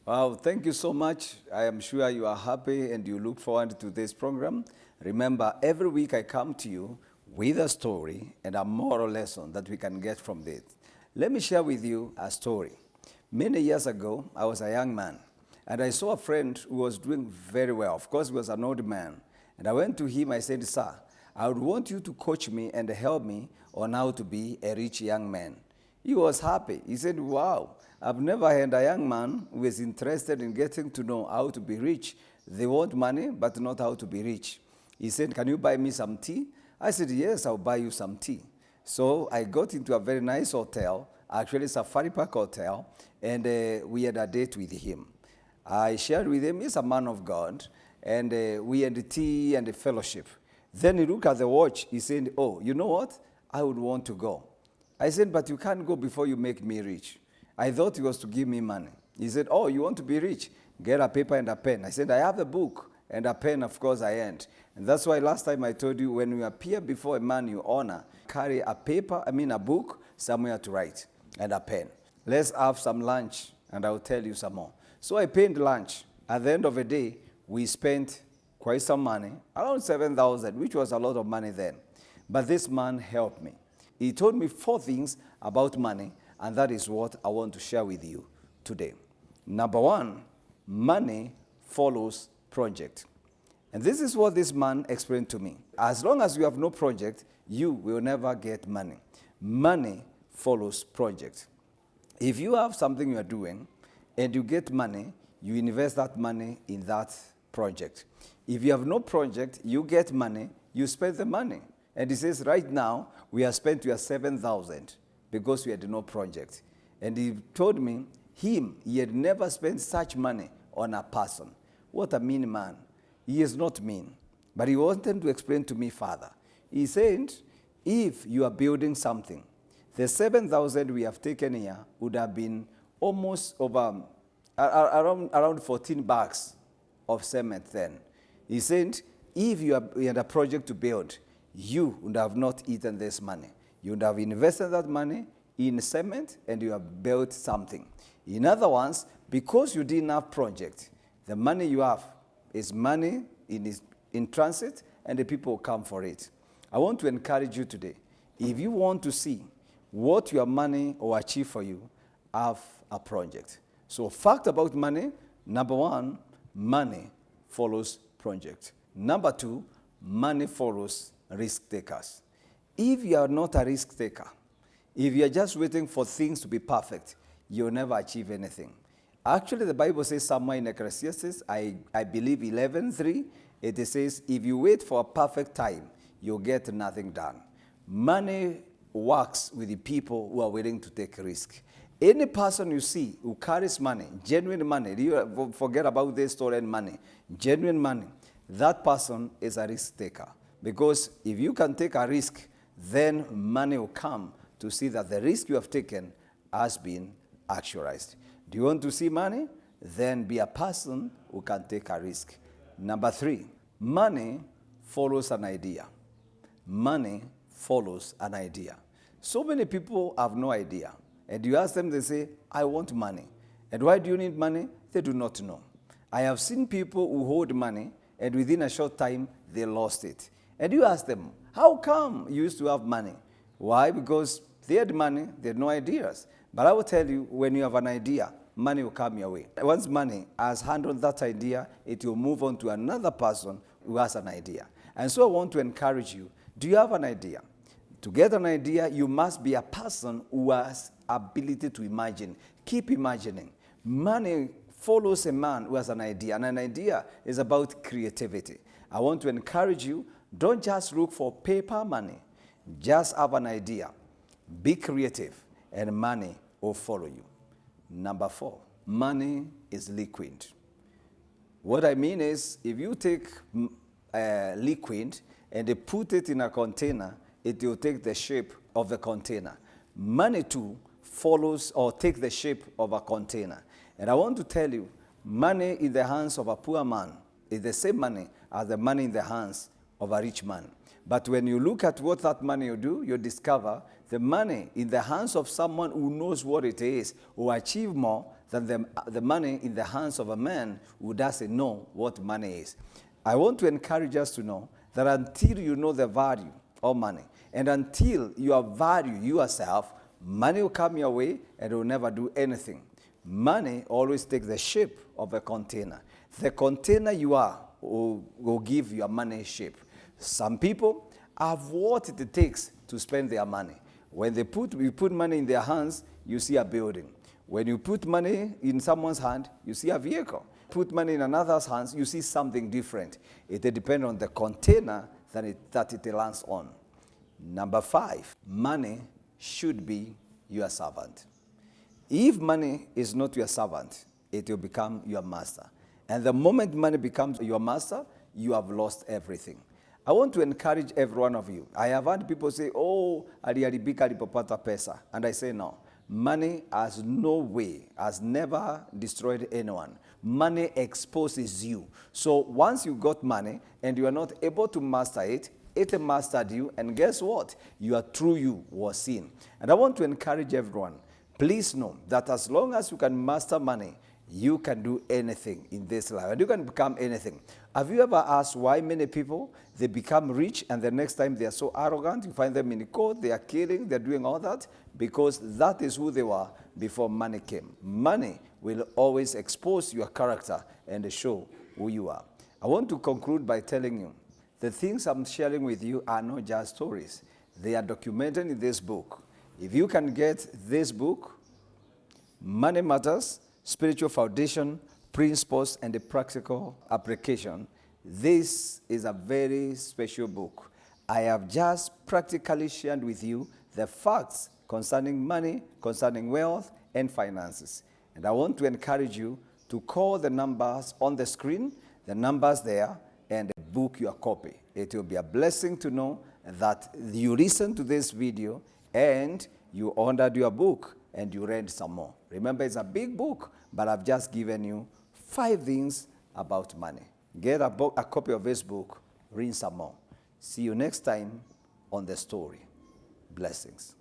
Wow, thank you so much. I am sure you are happy and you look forward to this program. Remember, every week I come to you with a story and a moral lesson that we can get from this. Let me share with you a story. Many years ago, I was a young man and I saw a friend who was doing very well. Of course, he was an old man. And I went to him, I said, "Sir, I would want you to coach me and help me on how to be a rich young man." He was happy. He said, "Wow, I've never had a young man who is interested in getting to know how to be rich. They want money, but not how to be rich." He said, "Can you buy me some tea?" I said, "Yes, I'll buy you some tea." So I got into a very nice hotel, actually Safari Park Hotel, and we had a date with him. I shared with him, he's a man of God, and we had the tea and the fellowship. Then he looked at the watch. He said, "Oh, you know what? I would want to go." I said, "But you can't go before you make me rich." I thought he was to give me money. He said, "Oh, you want to be rich? Get a paper and a pen." I said, "I have a book and a pen, of course I ain't." And that's why last time I told you, when you appear before a man you honor, carry a book, somewhere to write, and a pen. Let's have some lunch, and I'll tell you some more. So I paid lunch. At the end of the day, we spent quite some money, around 7,000, which was a lot of money then. But this man helped me. He told me 4 things about money, and that is what I want to share with you today. Number 1, money follows project. And this is what this man explained to me. As long as you have no project, you will never get money. Money follows project. If you have something you are doing and you get money, you invest that money in that project. If you have no project, you get money, you spend the money. And he says, right now, we have spent your 7,000 because we had no project. And he told me, he had never spent such money on a person. What a mean man. He is not mean. But he wanted to explain to me further. He said, if you are building something, the 7,000 we have taken here would have been almost over around 14 bags of cement then. He said, if you had a project to build, you would have not eaten this money. You would have invested that money in cement and you have built something. In other words, because you didn't have project, the money you have is money in transit and the people come for it. I want to encourage you today. If you want to see what your money will achieve for you, have a project. So fact about money, number 1, money follows project. Number 2, money follows risk takers. If you are not a risk taker, if you are just waiting for things to be perfect, you'll never achieve anything. Actually, the Bible says somewhere in Ecclesiastes, I believe 11:3, it says, if you wait for a perfect time, you'll get nothing done. Money works with the people who are willing to take risk. Any person you see who carries money, genuine money, you forget about this stolen money, genuine money, that person is a risk taker. Because if you can take a risk, then money will come to see that the risk you have taken has been actualized. Do you want to see money? Then be a person who can take a risk. Number 3, money follows an idea. Money follows an idea. So many people have no idea. And you ask them, they say, "I want money." And why do you need money? They do not know. I have seen people who hold money and within a short time, they lost it. And you ask them, how come you used to have money? Why? Because they had money, they had no ideas. But I will tell you, when you have an idea, money will come your way. Once money has handled that idea, it will move on to another person who has an idea. And so I want to encourage you, do you have an idea? To get an idea, you must be a person who has ability to imagine. Keep imagining. Money follows a man who has an idea, and an idea is about creativity. I want to encourage you, don't just look for paper money. Just have an idea. Be creative, and money will follow you. Number 4, money is liquid. What I mean is, if you take liquid and they put it in a container, it will take the shape of the container. Money too follows or takes the shape of a container. And I want to tell you, money in the hands of a poor man is the same money as the money in the hands of a rich man. But when you look at what that money will do, you discover the money in the hands of someone who knows what it is will achieve more than the money in the hands of a man who doesn't know what money is. I want to encourage us to know that until you know the value of money, and until you value yourself, money will come your way and it will never do anything. Money always takes the shape of a container. The container you are will give your money shape. Some people have what it takes to spend their money. When you put money in their hands, you see a building. When you put money in someone's hand, you see a vehicle. Put money in another's hands, you see something different. It depends on the container that it lands on. Number 5, money should be your servant. If money is not your servant, it will become your master. And the moment money becomes your master, you have lost everything. I want to encourage every one of you. I have had people say, oh, aliharibika alipopata pesa. And I say, no. Money has no way, has never destroyed anyone. Money exposes you. So once you got money and you are not able to master it, it mastered you. And guess what? Your true you was seen. And I want to encourage everyone. Please know that as long as you can master money, you can do anything in this life. And you can become anything. Have you ever asked why many people, they become rich and the next time they are so arrogant, you find them in court, they are killing, they're doing all that? Because that is who they were before money came. Money will always expose your character and show who you are. I want to conclude by telling you, the things I'm sharing with you are not just stories. They are documented in this book. If you can get this book, Money Matters, Spiritual Foundation, Principles, and the Practical Application, this is a very special book. I have just practically shared with you the facts concerning money, concerning wealth, and finances. And I want to encourage you to call the numbers on the screen, the numbers there, and book your copy. It will be a blessing to know that you listen to this video and you ordered your book and you read some more. Remember, it's a big book, but I've just given you 5 things about money. Get a copy of this book, read some more. See you next time on The Story. Blessings.